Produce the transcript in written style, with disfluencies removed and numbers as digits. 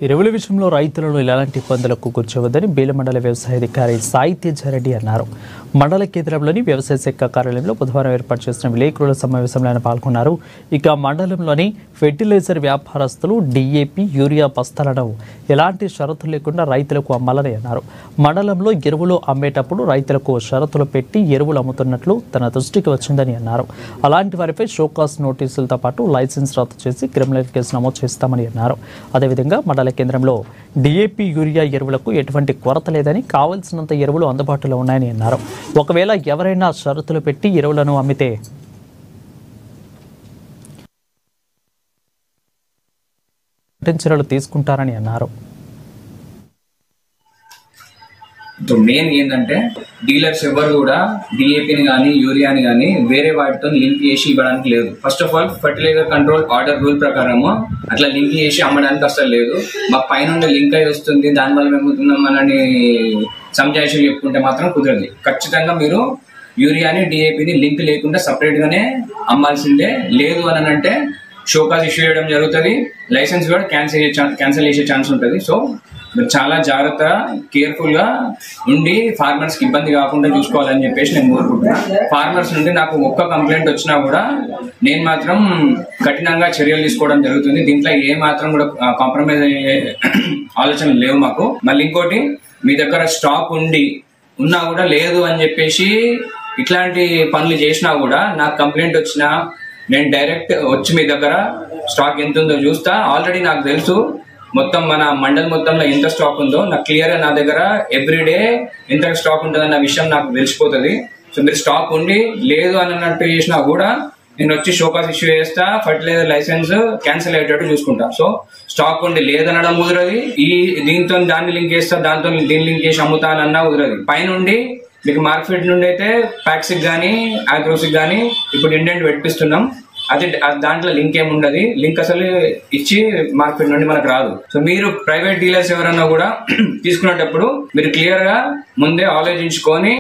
ఎరువుల విషయంలో రైతులను ఎలాంటి ఇబ్బందులకు కూర్చోవద్దని బేల మండల వ్యవసాయ అధికారి సాయి తేజారెడ్డి అన్నారు. మండల కేంద్రంలోని వ్యవసాయ శాఖ కార్యాలయంలో బుధవారం ఏర్పాటు చేసిన విలేకరుల సమావేశంలో ఆయన పాల్గొన్నారు. ఇక మండలంలోని ఫెర్టిలైజర్ వ్యాపారస్తులు DAP, యూరియా బస్తాలను ఎలాంటి షరతులు లేకుండా రైతులకు అమ్మాలని అన్నారు. మండలంలో ఎరువులు అమ్మేటప్పుడు రైతులకు షరతులు పెట్టి ఎరువులు అమ్ముతున్నట్లు తన దృష్టికి వచ్చిందని అన్నారు. అలాంటి వారిపై షోకాస్ నోటీసులతో పాటు లైసెన్స్ రద్దు చేసి క్రిమినల్ కేసు నమోదు చేస్తామని అన్నారు. అదేవిధంగా మండల కేంద్రంలో DAP, యూరియా ఎరువులకు ఎటువంటి కొరత లేదని, కావలసినంత ఎరువులు అందుబాటులో ఉన్నాయని అన్నారు. ఒకవేళ ఎవరైనా షరతులు పెట్టి ఎరువులను అమ్మితే చర్యలు తీసుకుంటారని అన్నారు. మెయిన్ ఏంటంటే డీలర్స్ ఎవరు కూడా DAPని కానీ యూరియాని కానీ వేరే వాటితో లింక్ చేసి ఇవ్వడానికి లేదు. First of all fertiliser control order rule ప్రకారము అట్లా లింక్ చేసి అమ్మడానికి అసలు లేదు. మాకు పైన లింక్ అయి వస్తుంది, దానివల్ల మేము అమ్ముతున్నామని సంజాయిషులు చెప్పుకుంటే మాత్రం కుదరదు. ఖచ్చితంగా మీరు యూరియాని DAPని లింక్ లేకుండా సపరేట్ గానే అమ్మాల్సిందే. లేదు అని అంటే షోకాస్ ఇష్యూ చేయడం జరుగుతుంది, లైసెన్స్ కూడా క్యాన్సిల్ చేసే ఛాన్స్ ఉంటుంది. సో మీరు చాలా జాగ్రత్త, కేర్ఫుల్ గా ఉండి ఫార్మర్స్ కి ఇబ్బంది కాకుండా చూసుకోవాలని చెప్పేసి నేను కోరుకుంటున్నాను. ఫార్మర్స్ నుండి నాకు ఒక్క కంప్లైంట్ వచ్చినా కూడా నేను మాత్రం కఠినంగా చర్యలు తీసుకోవడం జరుగుతుంది. దీంట్లో ఏ మాత్రం కూడా కాంప్రమైజ్ అయ్యే ఆలోచనలు లేవు మాకు. మళ్ళీ ఇంకోటి, మీ దగ్గర స్టాక్ ఉన్నా కూడా లేదు అని చెప్పేసి ఇట్లాంటి పనులు చేసినా కూడా నాకు కంప్లైంట్ వచ్చినా నేను డైరెక్ట్ వచ్చి మీ దగ్గర స్టాక్ ఎంత ఉందో చూస్తా. ఆల్రెడీ నాకు తెలుసు మొత్తం మన మండల్ మొత్తంలో ఎంత స్టాక్ ఉందో నాకు క్లియర్ గా, నా దగ్గర ఎవ్రీడే ఎంత స్టాక్ ఉంటుందన్న విషయం నాకు తెలిసిపోతుంది. సో మీరు స్టాక్ ఉండి లేదు అని అన్నట్టు చేసినా కూడా నేను వచ్చి షోకాస్ ఇష్యూ చేస్తా, ఫర్టిలైజర్ లైసెన్స్ క్యాన్సిల్ అయ్యేటట్టు చూసుకుంటా. సో స్టాక్ ఉండి లేదనడం కుదరదు, దీంతో దాన్ని లింక్ చేస్తా, దాంతో దీన్ని లింక్ చేసి అమ్ముతానన్నా కుదరదు. పైనుండి మీకు మార్కెట్ నుండి అయితే ప్యాక్సిక్ కానీ ఆగ్రోసిక్ కానీ ఇప్పుడు ఇండెంట్ పెట్టిస్తున్నాం, అది దాంట్లో లింక్ ఏముండదు. లింక్ అసలు ఇచ్చి మార్కెట్ నుండి మనకు రాదు. సో మీరు ప్రైవేట్ డీలర్స్ ఎవరన్నా కూడా తీసుకునేటప్పుడు మీరు క్లియర్ గా ముందే ఆలోచించుకొని